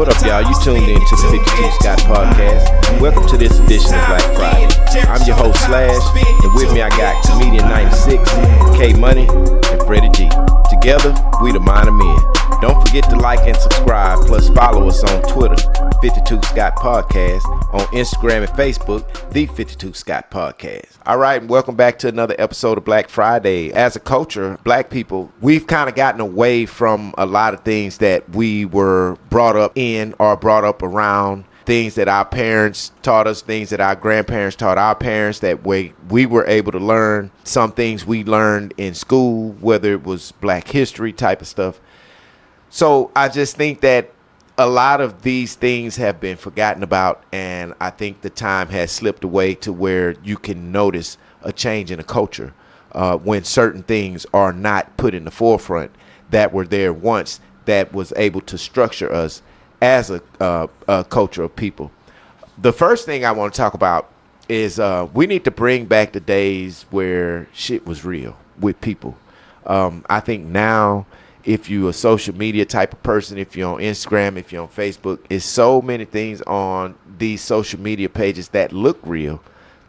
What up, y'all? You tuned in to the 52 Scott Podcast. Welcome to this edition of Black Friday. I'm your host, Slash, and with me I got Comedian 96, K Money, and Freddie G. Together, we the Mind of Men. Don't forget to like and subscribe, plus follow us on Twitter, 52 Scott Podcast, on Instagram and Facebook, the 52 Scott Podcast. All right, and welcome back to another episode of Black Friday. As a culture, black people, we've kind of gotten away from a lot of things that we were brought up in or brought up around. Things that our parents taught us, things that our grandparents taught our parents, that we were able to learn. Some things we learned in school, whether it was black history type of stuff. So I just think that a lot of these things have been forgotten about, and I think the time has slipped away to where you can notice a change in the culture when certain things are not put in the forefront that were there once, that was able to structure us as a culture of people. The first thing I want to talk about is we need to bring back the days where shit was real with people. I think now, if you're a social media type of person, if you're on Instagram, if you're on Facebook, it's so many things on these social media pages that look real.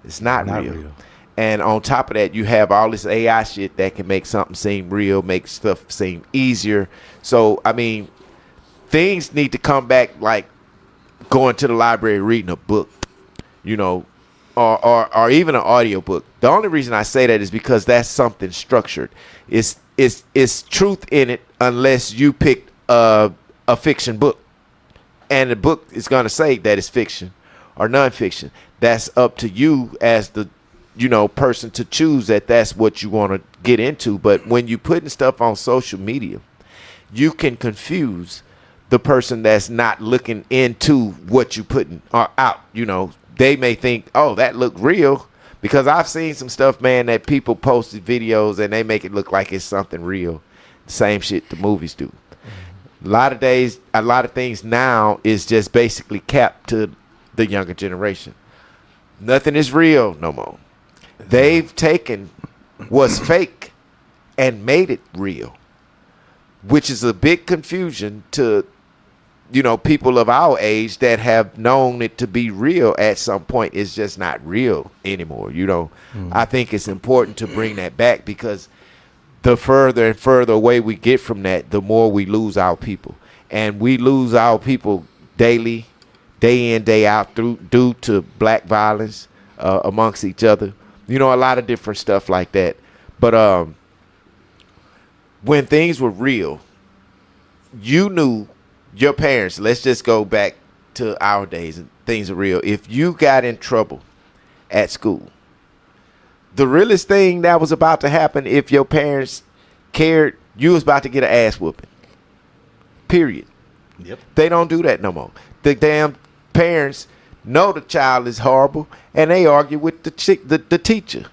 It's not real. And on top of that, you have all this AI shit that can make something seem real, make stuff seem easier. So, I mean, things need to come back, like going to the library, reading a book, you know, or even an audio book. The only reason I say that is because that's something structured. It's truth in it, unless you pick a fiction book, and the book is going to say that it's fiction or nonfiction. That's up to you as the person to choose that that's what you want to get into. But when you putting stuff on social media, you can confuse the person that's not looking into what you putting out. They may think, oh, that look real, because I've seen some stuff, man, that people posted videos and they make it look like it's something real. Same shit the movies do. A lot of things now is just basically capped to the younger generation. Nothing is real no more. They've taken what's fake and made it real, which is a big confusion to people of our age that have known it to be real at some point. It's just not real anymore. I think it's important to bring that back, because the further and further away we get from that, the more we lose our people. And we lose our people daily, day in, day out, due to black violence amongst each other. A lot of different stuff like that. But when things were real, you knew your parents, let's just go back to our days and things are real. If you got in trouble at school, the realest thing that was about to happen, if your parents cared, you was about to get an ass whooping. Period. Yep. They don't do that no more. The damn parents know the child is horrible, and they argue with the teacher.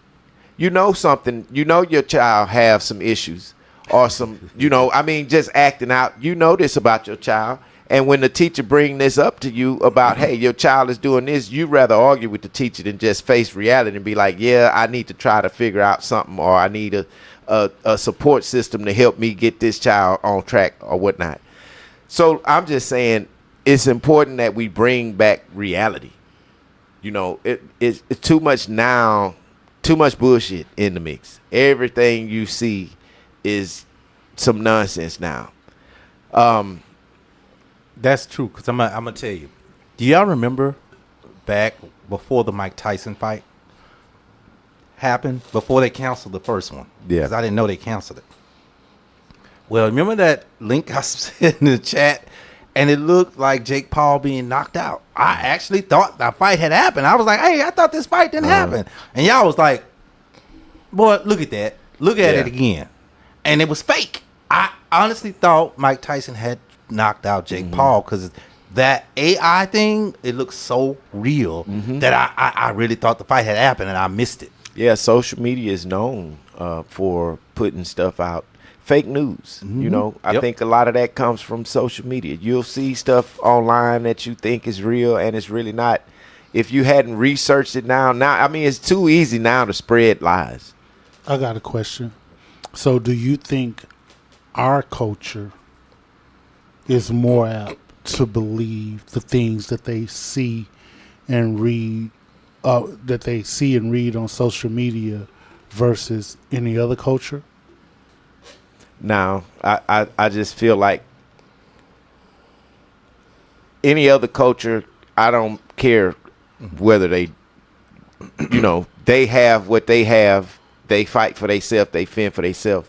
Something, your child have some issues. Or some, just acting out. This about your child. And when the teacher bring this up to you about, hey, your child is doing this, you rather argue with the teacher than just face reality and be like, yeah, I need to try to figure out something, or I need a support system to help me get this child on track or whatnot. So I'm just saying it's important that we bring back reality. It's too much now, too much bullshit in the mix. Everything you see is some nonsense now. That's true, because I'm gonna tell you. Do y'all remember back before the Mike Tyson fight happened, before they canceled the first one? Yeah. Because I didn't know they canceled it. Well, remember that link I sent in the chat, and it looked like Jake Paul being knocked out. I actually thought that fight had happened. I was like, hey, I thought this fight didn't happen. And y'all was like, boy, look at that. Look at it again. And it was fake. I honestly thought Mike Tyson had knocked out Jake Paul, because that AI thing, it looks so real that I really thought the fight had happened, and I missed it. Yeah, social media is known for putting stuff out. Fake news, I think a lot of that comes from social media. You'll see stuff online that you think is real, and it's really not. If you hadn't researched it now, I mean, it's too easy now to spread lies. I got a question. So do you think our culture is more apt to believe the things that they see and read, on social media versus any other culture? Now, I just feel like any other culture, I don't care whether they, they have what they have. They fight for themselves. They fend for themselves.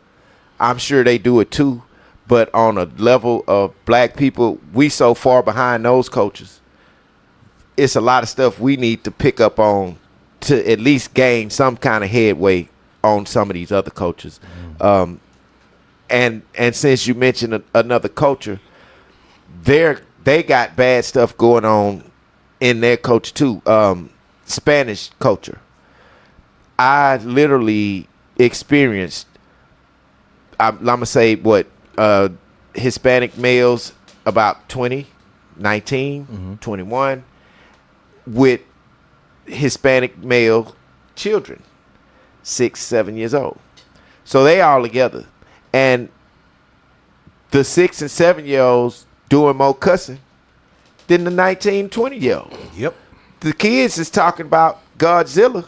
I'm sure they do it too. But on a level of black people, we so far behind those cultures. It's a lot of stuff we need to pick up on to at least gain some kind of headway on some of these other cultures. And since you mentioned another culture, they got bad stuff going on in their culture too. Spanish culture. I literally experienced, I'm gonna say Hispanic males about 20, 19, 21 with Hispanic male children, 6, 7 years old. So they all together. And the 6 and 7-year-olds doing more cussing than the 19, 20-year-old. Yep. The kids is talking about Godzilla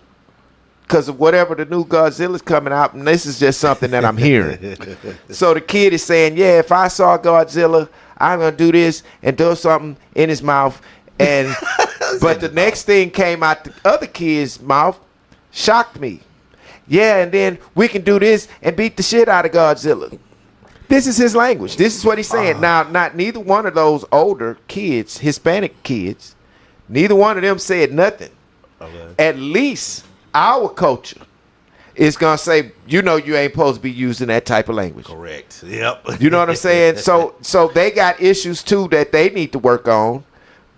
because of whatever the new Godzilla's coming out, and this is just something that I'm hearing. So the kid is saying, yeah, if I saw Godzilla, I'm going to do this and do something in his mouth. And but the next thing came out the other kid's mouth, shocked me. Yeah, and then we can do this and beat the shit out of Godzilla. This is his language. This is what he's saying. Now, neither one of those older kids, Hispanic kids, neither one of them said nothing. Okay. At least our culture is going to say, you ain't supposed to be using that type of language. Correct. Yep. You know what I'm saying? So they got issues, too, that they need to work on.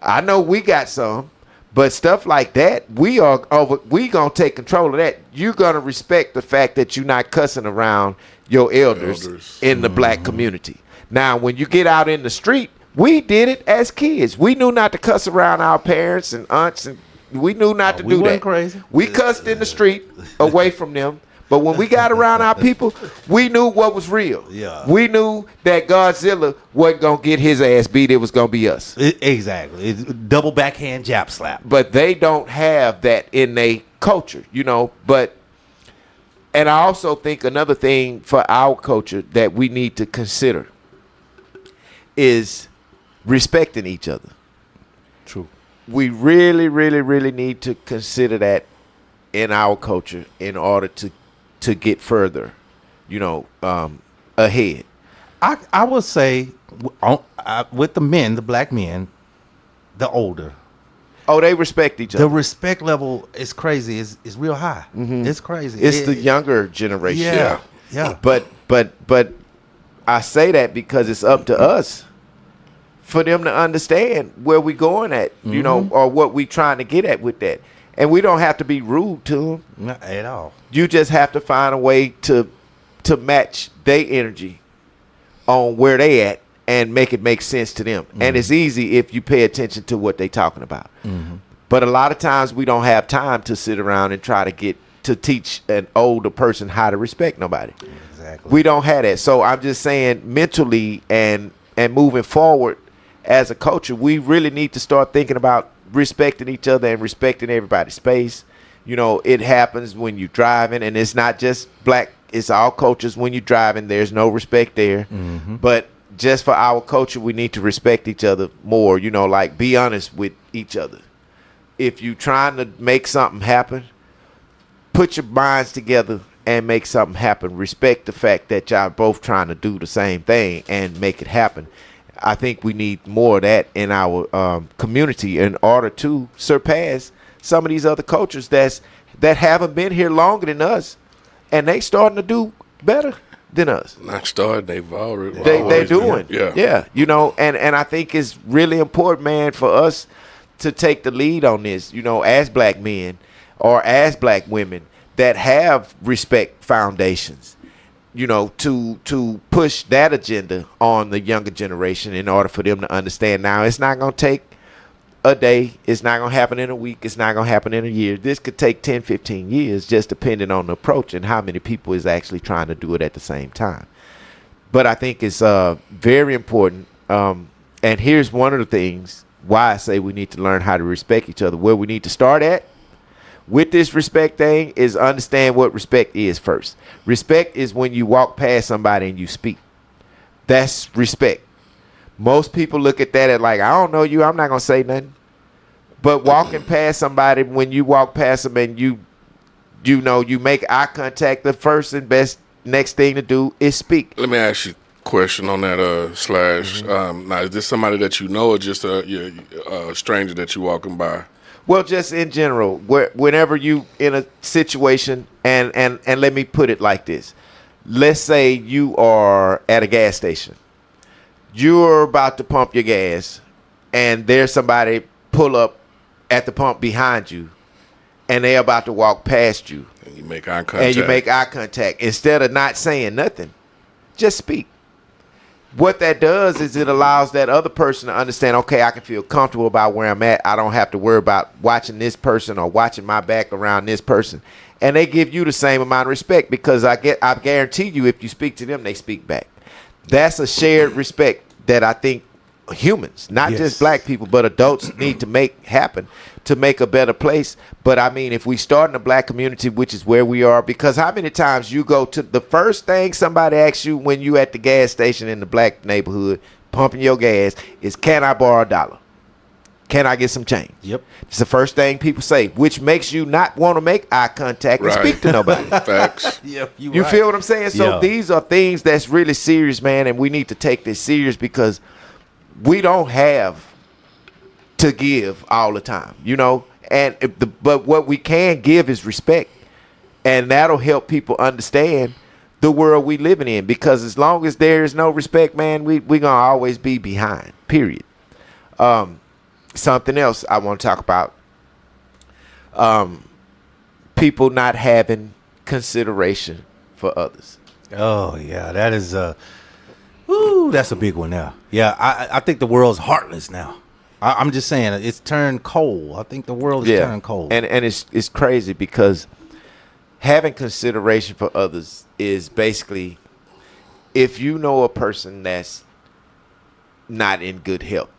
I know we got some. But stuff like that, we gonna take control of that. You're gonna respect the fact that you're not cussing around your elders. In the black community. Now, when you get out in the street, we did it as kids. We knew not to cuss around our parents and aunts, and we knew not to do that. Crazy. We cussed in the street away from them. But when we got around our people, we knew what was real. Yeah. We knew that Godzilla wasn't going to get his ass beat. It was going to be us. Exactly. It's double backhand jab slap. But they don't have that in their culture, But, and I also think another thing for our culture that we need to consider is respecting each other. True. We really, really, really need to consider that in our culture in order to get further, ahead. I would say with the men, the black men, the older. Oh, they respect each other. The respect level is crazy. It's real high. Mm-hmm. It's crazy. It's the younger generation. Yeah. But I say that because it's up to us for them to understand where we going at, or what we trying to get at with that. And we don't have to be rude to them. Not at all. You just have to find a way to match their energy on where they at and make it make sense to them. Mm-hmm. And it's easy if you pay attention to what they talking about. Mm-hmm. But a lot of times we don't have time to sit around and try to teach an older person how to respect nobody. Exactly. We don't have that. So I'm just saying mentally and moving forward as a culture, we really need to start thinking about respecting each other and respecting everybody's space. It happens when you're driving, and it's not just black, it's all cultures. When you're driving, there's no respect there. Mm-hmm. But just for our culture, we need to respect each other more, be honest with each other. If you're trying to make something happen, put your minds together and make something happen. Respect the fact that y'all both trying to do the same thing and make it happen. I think we need more of that in our community in order to surpass some of these other cultures that haven't been here longer than us, and they starting to do better than us. Not starting, they've already. They're doing, yeah. And I think it's really important, man, for us to take the lead on this. As black men or as black women that have respect foundations. To push that agenda on the younger generation in order for them to understand. Now, it's not going to take a day. It's not going to happen in a week. It's not going to happen in a year. This could take 10, 15 years, just depending on the approach and how many people is actually trying to do it at the same time. But I think it's very important And here's one of the things why I say we need to learn how to respect each other. Where we need to start at with this respect thing is understand what respect is first. Respect is when you walk past somebody and you speak. That's respect. Most people look at that as like, I don't know you, I'm not going to say nothing. But walking past somebody, when you walk past them and you make eye contact, the first and best next thing to do is speak. Let me ask you a question on that, Slash. Now, is this somebody that you know or just a stranger that you walking by? Well, just in general, whenever you in a situation, and let me put it like this. Let's say you are at a gas station. You're about to pump your gas, and there's somebody pull up at the pump behind you, and they're about to walk past you. And you make eye contact. Instead of not saying nothing, just speak. What that does is it allows that other person to understand, okay, I can feel comfortable about where I'm at. I don't have to worry about watching this person or watching my back around this person. And they give you the same amount of respect because I guarantee you if you speak to them, they speak back. That's a shared respect that I think humans, not just black people, but adults need to make happen to make a better place. But I mean, if we start in the black community, which is where we are, because how many times you go to the first thing somebody asks you when you at the gas station in the black neighborhood pumping your gas is, can I borrow $1? Can I get some change? Yep. It's the first thing people say, which makes you not want to make eye contact and speak to nobody. Facts. Yep, You feel what I'm saying? So these are things that's really serious, man, and we need to take this serious because we don't have to give all the time, but what we can give is respect, and that'll help people understand the world we living in, because as long as there is no respect, man, we gonna always be behind, period. Something else I want to talk about, people not having consideration for others. Oh yeah, that is that's a big one now. Yeah, I think the world's heartless now. I'm just saying it's turned cold. I think the world is turned cold. And it's crazy because having consideration for others is basically, if you know a person that's not in good health,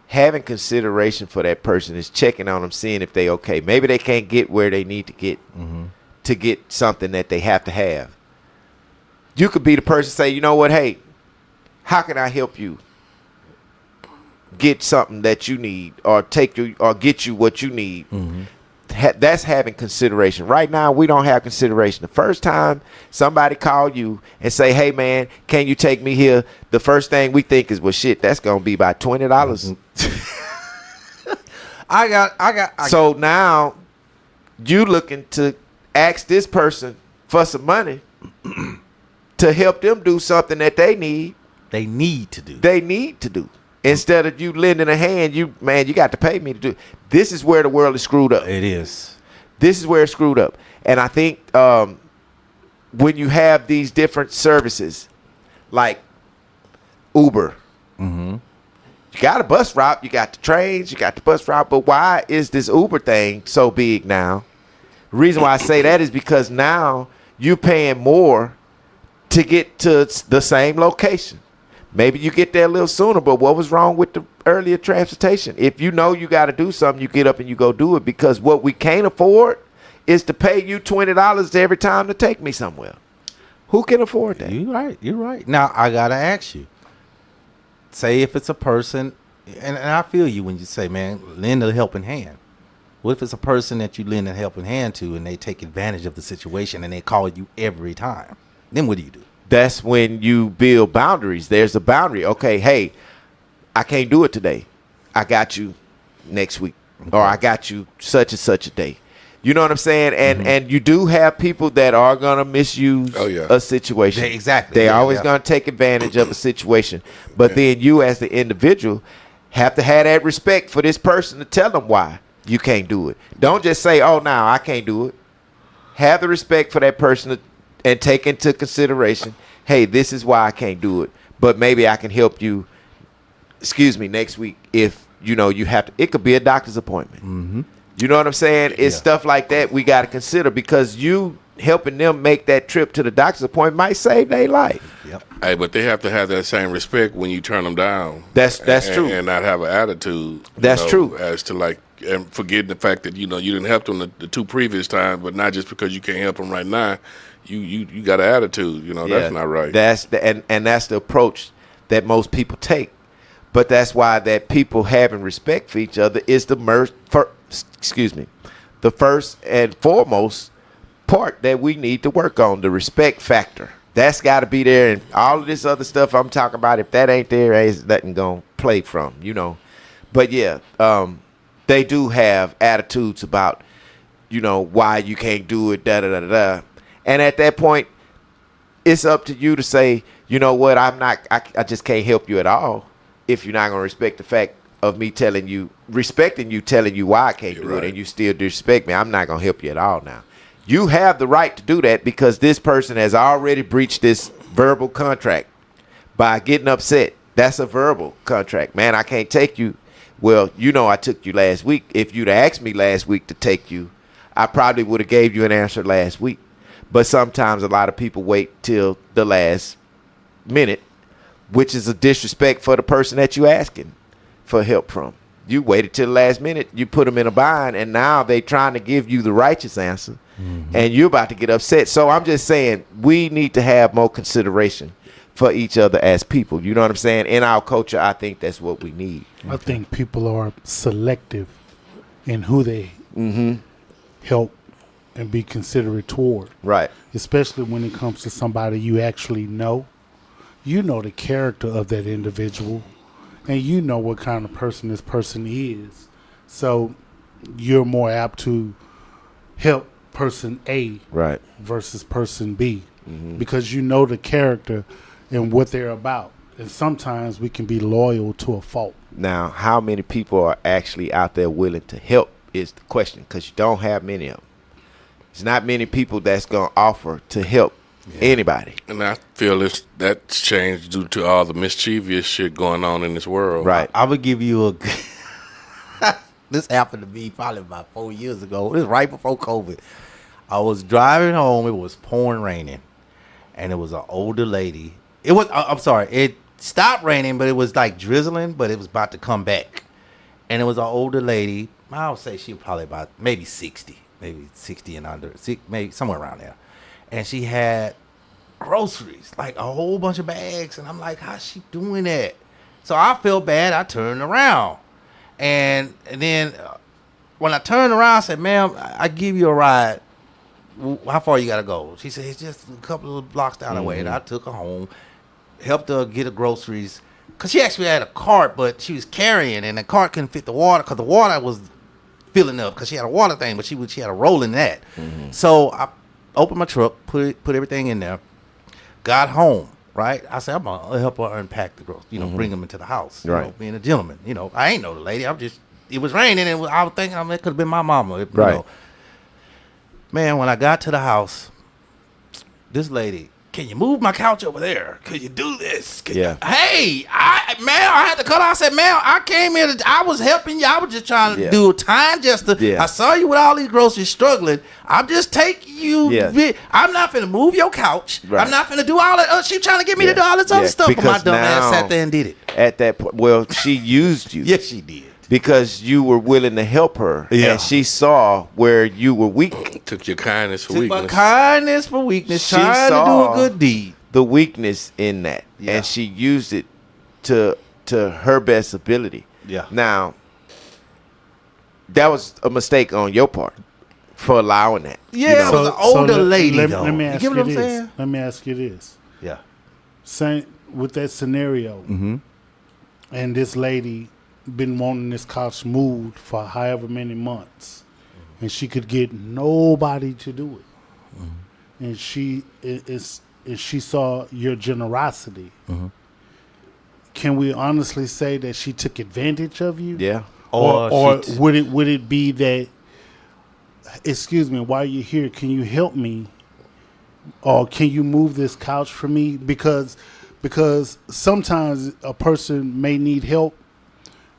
having consideration for that person is checking on them, seeing if they okay. Maybe they can't get where they need to get to get something that they have to have. You could be the person say, you know what, hey, how can I help you get something that you need, or get you what you need? That's having consideration. Right now, we don't have consideration. The first time somebody called you and say, hey, man, can you take me here? The first thing we think is, well, shit, that's going to be about $20. So now you looking to ask this person for some money to help them do something that they need. They need to do. Instead of you lending a hand, you got to pay me to do. This is where the world is screwed up. It is. This is where it's screwed up. And I think when you have these different services like Uber, you got a bus route, you got the trains, you got the bus route, but why is this Uber thing so big now? The reason why I say that is because now you're paying more to get to the same location. Maybe you get there a little sooner, but what was wrong with the earlier transportation? If you know you got to do something, you get up and you go do it, because what we can't afford is to pay you $20 every time to take me somewhere. Who can afford that? You're right. Now, I got to ask you, say if it's a person, and I feel you when you say, man, lend a helping hand. What if it's a person that you lend a helping hand to and they take advantage of the situation and they call you every time? Then what do you do? That's when you build boundaries. There's a boundary. Okay, hey, I can't do it today. I got you next week. Okay. Or I got you such and such a day. You know what I'm saying? And you do have people that are going to misuse a situation. Exactly. They're always going to take advantage of a situation. But then you as the individual have to have that respect for this person to tell them why you can't do it. Don't just say, oh, no, I can't do it. Have the respect for that person and take into consideration, hey, this is why I can't do it, but maybe I can help you, next week if, you have to. It could be a doctor's appointment. You know what I'm saying? It's stuff like that we got to consider, because you helping them make that trip to the doctor's appointment might save their life. Yep. Hey, but they have to have that same respect when you turn them down. That's true. And not have an attitude. That's true. As to like, and forgetting the fact that, you didn't help them the 2 previous times, but not just because you can't help them right now. You got an attitude. That's not right. That's that's the approach that most people take. But that's why that people having respect for each other is the first and foremost part that we need to work on, the respect factor. That's got to be there, and all of this other stuff I'm talking about, if that ain't there, ain't nothing going to play from, But yeah, they do have attitudes about, why you can't do it, da-da-da-da-da. And at that point, it's up to you to say, you know what, I just can't help you at all if you're not going to respect the fact of me telling you why I can't do it, and you still disrespect me. I'm not going to help you at all now. You have the right to do that because this person has already breached this verbal contract by getting upset. That's a verbal contract. Man, I can't take you. Well, I took you last week. If you'd asked me last week to take you, I probably would have gave you an answer last week. But sometimes a lot of people wait till the last minute, which is a disrespect for the person that you asking for help from. You waited till the last minute, you put them in a bind, and now they trying to give you the righteous answer, and you're about to get upset. So I'm just saying we need to have more consideration for each other as people. You know what I'm saying? In our culture, I think that's what we need. I think people are selective in who they help and be considerate toward. Right. Especially when it comes to somebody you actually know. You know the character of that individual, and you know what kind of person this person is. So you're more apt to help person A versus person B because you know the character and what they're about. And sometimes we can be loyal to a fault. Now, how many people are actually out there willing to help is the question, because you don't have many of them. There's not many people that's going to offer to help anybody. And I feel that's changed due to all the mischievous shit going on in this world. Right. I would give you this happened to me probably about 4 years ago. This was right before COVID. I was driving home. It was pouring raining, and it was an older lady. It stopped raining, but it was like drizzling, but it was about to come back. And it was an older lady. I would say she was probably about maybe 60 and under, maybe somewhere around there. And she had groceries, like a whole bunch of bags. And I'm like, how's she doing that? So I felt bad. I turned around. And then when I turned around, I said, ma'am, I give you a ride. How far you got to go? She said, it's just a couple of blocks down the way. And I took her home, helped her get her groceries. Because she actually had a cart, but she was carrying, and the cart couldn't fit the water because the water was filling up because she had a water thing, but she had a roll in that. So I opened my truck, put everything in there, got home, right? I said, I'm going to help her unpack the groceries, bring them into the house, being a gentleman. I ain't know the lady. It was raining, and I was thinking, it could have been my mama. Right. Man, when I got to the house, this lady, can you move my couch over there? Could you do this? I had to cut off. I said, ma'am, I came here. I was helping you. I was just trying to do a time gesture. I saw you with all these groceries struggling. I'm just taking you. I'm not finna move your couch. Right. I'm not finna do all that. She trying to get me to do all this other stuff. But my dumb ass sat there and did it. At that point, well, she used you. Yes, she did. Because you were willing to help her, and she saw where you were weak. Took your kindness for weakness. My kindness for weakness. She trying to do a good deed. The weakness in that, and she used it to her best ability. Yeah. Now, that was a mistake on your part for allowing that. Yeah, it was an older lady. Let me ask you this. Let me ask you this. Yeah. Same with that scenario, and this lady been wanting this couch moved for however many months, and she could get nobody to do it, and she saw your generosity. Can we honestly say that she took advantage of you? Yeah. Or would it be that, excuse me, while you're here, can you help me, or can you move this couch for me? Because sometimes a person may need help,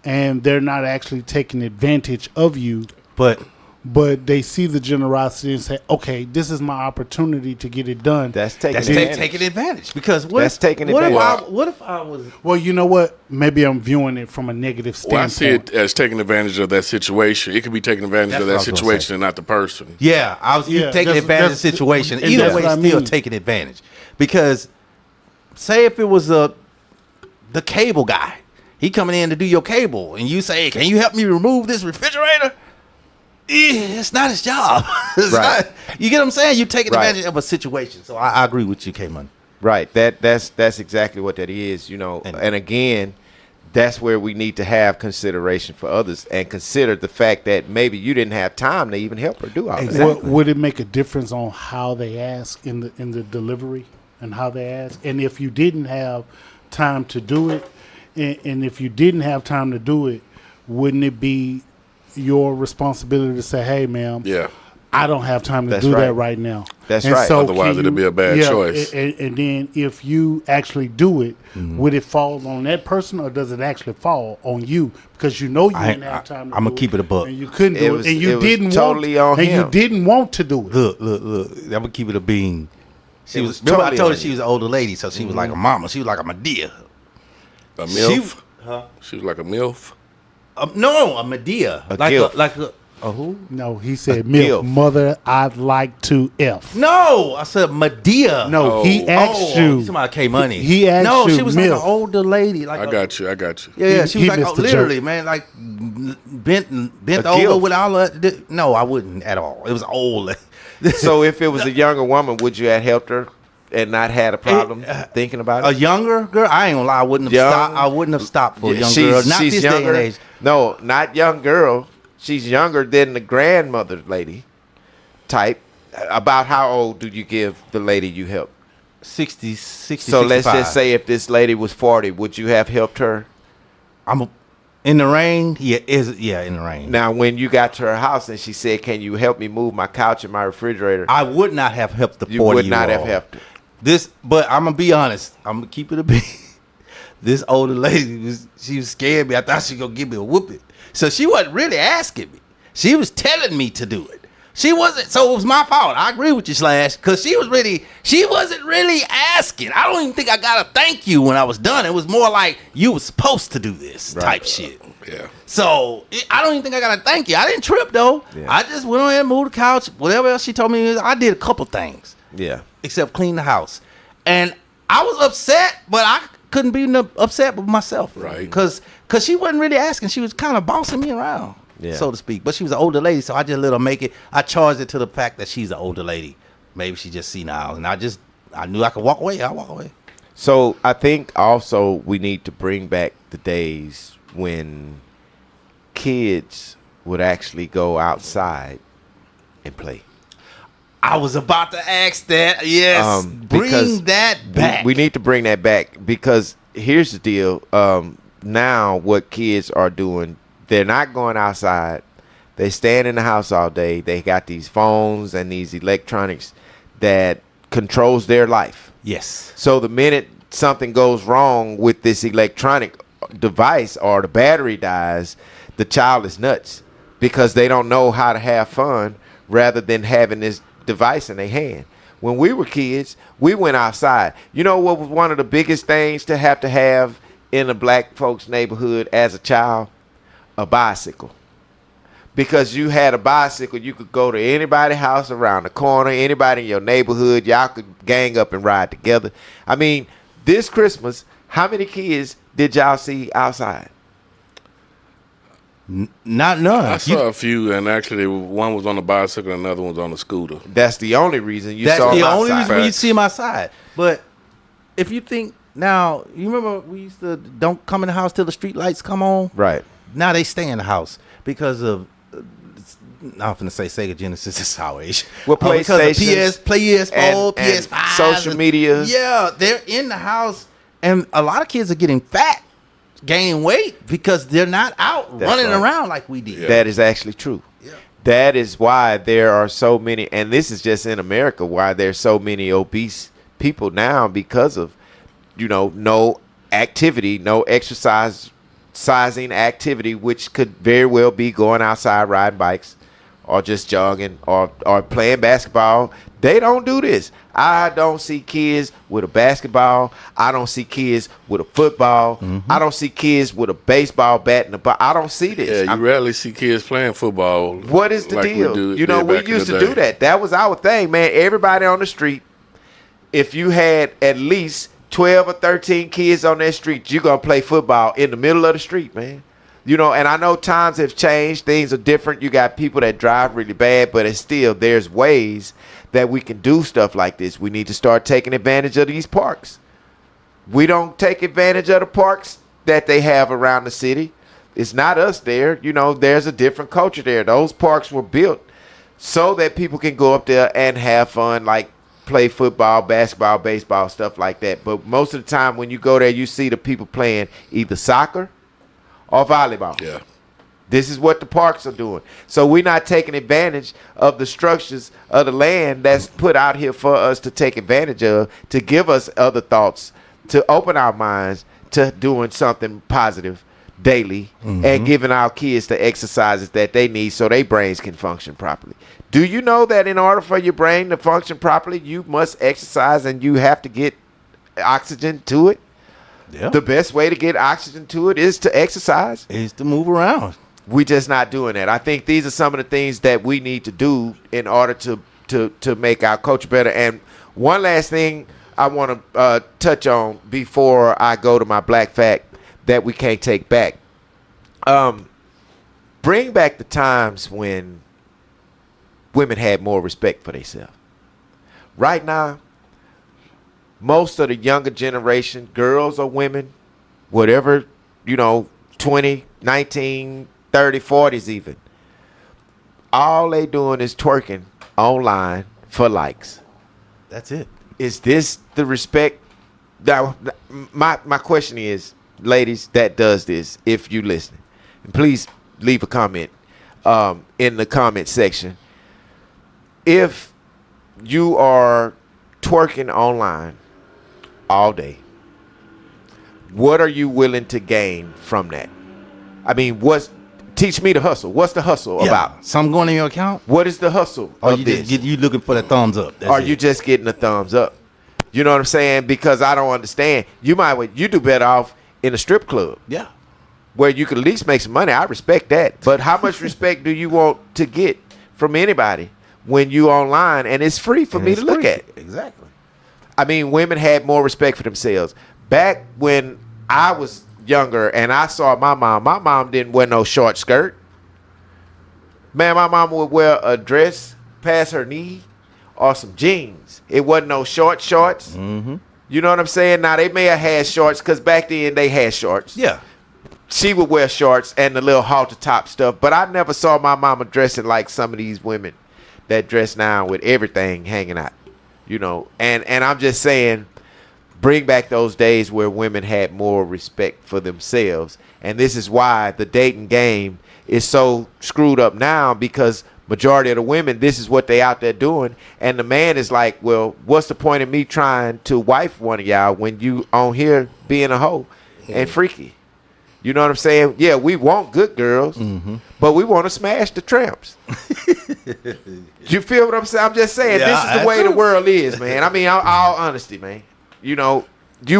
and they're not actually taking advantage of you. But but they see the generosity and say, okay, this is my opportunity to get it done. That's taking That's advantage. taking advantage. Because what That's if, taking what if advantage. what if I was Well, you know what? Maybe I'm viewing it from a negative standpoint. Well, I see it as taking advantage of that situation. It could be taking advantage That's of what I that was gonna situation say. and not the person. Yeah, I was Yeah, taking that's- advantage of the that's- situation. and Either that's way, what I still mean. taking advantage. Because say if it was the cable guy, he coming in to do your cable, and you say, "Can you help me remove this refrigerator?" It's not his job. It's Right. not- you get what I'm saying? You're taking Right. advantage of a situation. So I agree with you, K-Money. Right. That's exactly what that is, And again, that's where we need to have consideration for others and consider the fact that maybe you didn't have time to even help her do all of that. Would it make a difference on how they ask in the delivery and how they ask? And if you didn't have time to do it, and if you didn't have time to do it, wouldn't it be your responsibility to say, "Hey, ma'am, Yeah. I don't have time to That's do right. that right now." That's And right. so Otherwise, can it'd be a bad choice. And then if you actually do it, would it fall on that person or does it actually fall on you? Because you know you didn't have time to I'ma do keep it a buck. and you couldn't do It it, was- and it you was didn't totally want, on and him. you didn't want to do it. Look. I'm gonna keep it a bean. She It was. was Remember, I totally told her on she you. was an older lady, so she was like a mama. She was like a Medea. A MILF? She was like a MILF? No, a Medea. A like gilf. a like a who? No, he said, A "Milk, gilf. mother, I'd like to F." No, I said Medea. No, Oh. he asked you. You talking about K Money? He asked no, you, she was like an MILF. older lady. Like I got you. Yeah, she He was like missed the literally, joke. man, like bent A over gilf. with all that. No, I wouldn't at all. It was old. So if it was a younger woman, would you have helped her and not had a problem thinking about A it? younger girl, I ain't gonna lie, I wouldn't have Young? stopped. I wouldn't have stopped for a young she's, girl. Not she's this younger. day and age. No, not young girl. She's younger than the grandmother lady type. About how old do you give the lady you helped? 60, So let's 65. just say if this lady was 40, would you have helped her? In the rain. Yeah, in the rain. Now, when you got to her house and she said, "Can you help me move my couch and my refrigerator?" I would not have helped the 40 You would not have helped her. But I'm gonna be honest. I'm gonna keep it a bit. This older lady she was scared me. I thought she was gonna give me a whooping. So she wasn't really asking me. She was telling me to do it. She wasn't. So it was my fault. I agree with you, Slash, because she wasn't really asking. I don't even think I got a thank you when I was done. It was more like you were supposed to do this type shit. Yeah. So I don't even think I got a thank you. I didn't trip though. Yeah. I just went on and moved the couch. Whatever else she told me, I did a couple things Yeah. except clean the house. And I was upset, but I couldn't be upset with myself. Right. Because she wasn't really asking. She was kind of bossing me around, so to speak. But she was an older lady, so I just let her make it. I charged it to the fact that she's an older lady. Maybe she just senile. And I knew I could walk away. I walk away. So I think also we need to bring back the days when kids would actually go outside and play. I was about to ask that. Yes. Because Bring that back. We need to bring that back because here's the deal. Now what kids are doing, they're not going outside. They stand in the house all day. They got these phones and these electronics that controls their life. Yes. So the minute something goes wrong with this electronic device or the battery dies, the child is nuts because they don't know how to have fun rather than having this device in their hand. When we were kids, we went outside. You know what was one of the biggest things to have in a black folks neighborhood as a child? A bicycle. Because you had a bicycle, you could go to anybody's house around the corner, anybody in your neighborhood, y'all could gang up and ride together. I mean, this Christmas, how many kids did y'all see outside? Not none. I saw a few, and actually one was on a bicycle and another one's on a scooter. That's the only reason you That's saw the them only outside. reason you see him outside. But if you think now, you remember we used to don't come in the house till the street lights come on. Right. Now they stay in the house because of. I'm finna say Sega Genesis is our age. Well, Because of PlayStations PS4, and PS5, social media. Yeah, they're in the house, and a lot of kids are getting fat, gaining weight because they're not out That's running right. around like we did. Yeah. That is actually true. Yeah. That is why there are so many, and this is just in America, why there's so many obese people now because of, no activity, no exercising activity, which could very well be going outside, riding bikes, or just jogging or playing basketball. They don't do this. I don't see kids with a basketball. I don't see kids with a football. I don't see kids with a baseball bat and a ball. I don't see this. Yeah, you rarely see kids playing football. What is the like deal? We back in used the to day. do that. That was our thing, man. Everybody on the street, if you had at least 12 or 13 kids on that street, you're going to play football in the middle of the street, man. And I know times have changed. Things are different. You got people that drive really bad, but it's still, there's ways that we can do stuff like this. We need to start taking advantage of these parks. We don't take advantage of the parks that they have around the city. It's not us there. There's a different culture there. Those parks were built so that people can go up there and have fun, like play football, basketball, baseball, stuff like that. But most of the time when you go there, you see the people playing either soccer or volleyball. Yeah. This is what the parks are doing. So we're not taking advantage of the structures of the land that's put out here for us to take advantage of, to give us other thoughts, to open our minds to doing something positive daily and giving our kids the exercises that they need so their brains can function properly. Do you know that in order for your brain to function properly, you must exercise and you have to get oxygen to it? Yeah. The best way to get oxygen to it is to exercise. Is to move around. We just not doing that. I think these are some of the things that we need to do in order to make our culture better. And one last thing I want to touch on before I go to my black fact that we can't take back. Bring back the times when women had more respect for themselves. Right now, most of the younger generation, girls or women, whatever, 20, 19, 30, 40s even, all they doing is twerking online for likes. That's it. Is this the respect? Now, my question is, ladies that does this, if you listen, please leave a comment in the comment section. If you are twerking online all day, what are you willing to gain from that? I mean, teach me the hustle. What's the hustle about? Some going in your account? What is the hustle Or of you this? you looking for the thumbs up? That's Are it. you just getting a thumbs up? You know what I'm saying? Because I don't understand. You do better off in a strip club Yeah. where you could at least make some money. I respect that. But how much respect do you want to get from anybody when you online and it's free for me to look at? Exactly. I mean, women had more respect for themselves. Back when I was younger and I saw my mom didn't wear no short skirt. Man, my mom would wear a dress past her knee or some jeans. It wasn't no shorts. Mm-hmm. You know what I'm saying? Now, they may have had shorts because back then they had shorts. Yeah. She would wear shorts and the little halter top stuff. But I never saw my mama dressing like some of these women that dress now with everything hanging out. And I'm just saying, bring back those days where women had more respect for themselves. And this is why the dating game is so screwed up now, because majority of the women, this is what they out there doing. And the man is like, well, what's the point of me trying to wife one of y'all when you on here being a hoe and freaky? You know what I'm saying? Yeah, we want good girls, but we want to smash the tramps. You feel what I'm saying? I'm just saying, this is the way the world is, man. I mean, all honesty, man. You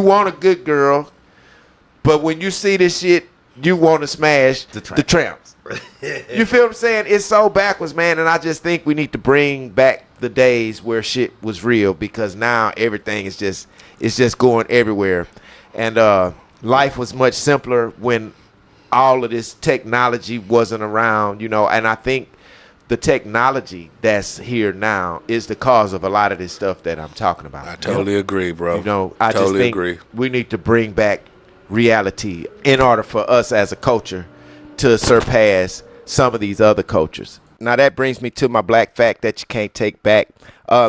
want a good girl, but when you see this shit, you want to smash the tramps. You feel what I'm saying? It's so backwards, man. And I just think we need to bring back the days where shit was real, because now everything is just going everywhere. And life was much simpler when all of this technology wasn't around, and I think the technology that's here now is the cause of a lot of this stuff that I'm talking about. I totally agree, bro. I totally just think agree. We need to bring back reality in order for us as a culture to surpass some of these other cultures. Now that brings me to my black fact that you can't take back.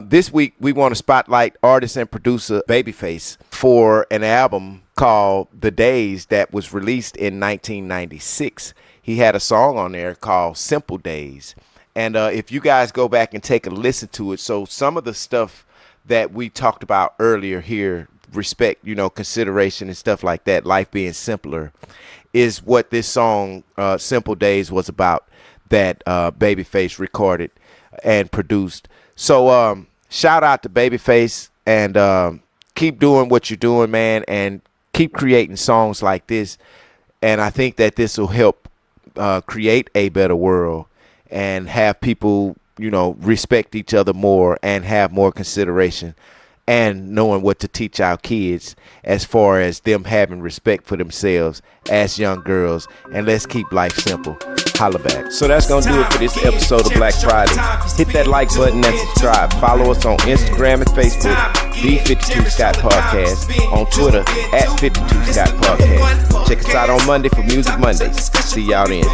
This week we want to spotlight artist and producer Babyface for an album called The Days that was released in 1996. He had a song on there called Simple Days. And if you guys go back and take a listen to it, so some of the stuff that we talked about earlier here, respect, consideration and stuff like that, life being simpler, is what this song, Simple Days, was about. that Babyface recorded and produced. So shout out to Babyface, and keep doing what you're doing, man, and keep creating songs like this. And I think that this will help create a better world and have people, respect each other more and have more consideration and knowing what to teach our kids as far as them having respect for themselves as young girls. And let's keep life simple. Holla back. So that's going to do it for this episode of Black Friday. Hit that like button and subscribe. Follow us on Instagram and Facebook, The 52 Scott Podcast. On Twitter, at 52 Scott Podcast. Check us out on Monday for Music Mondays. See y'all then.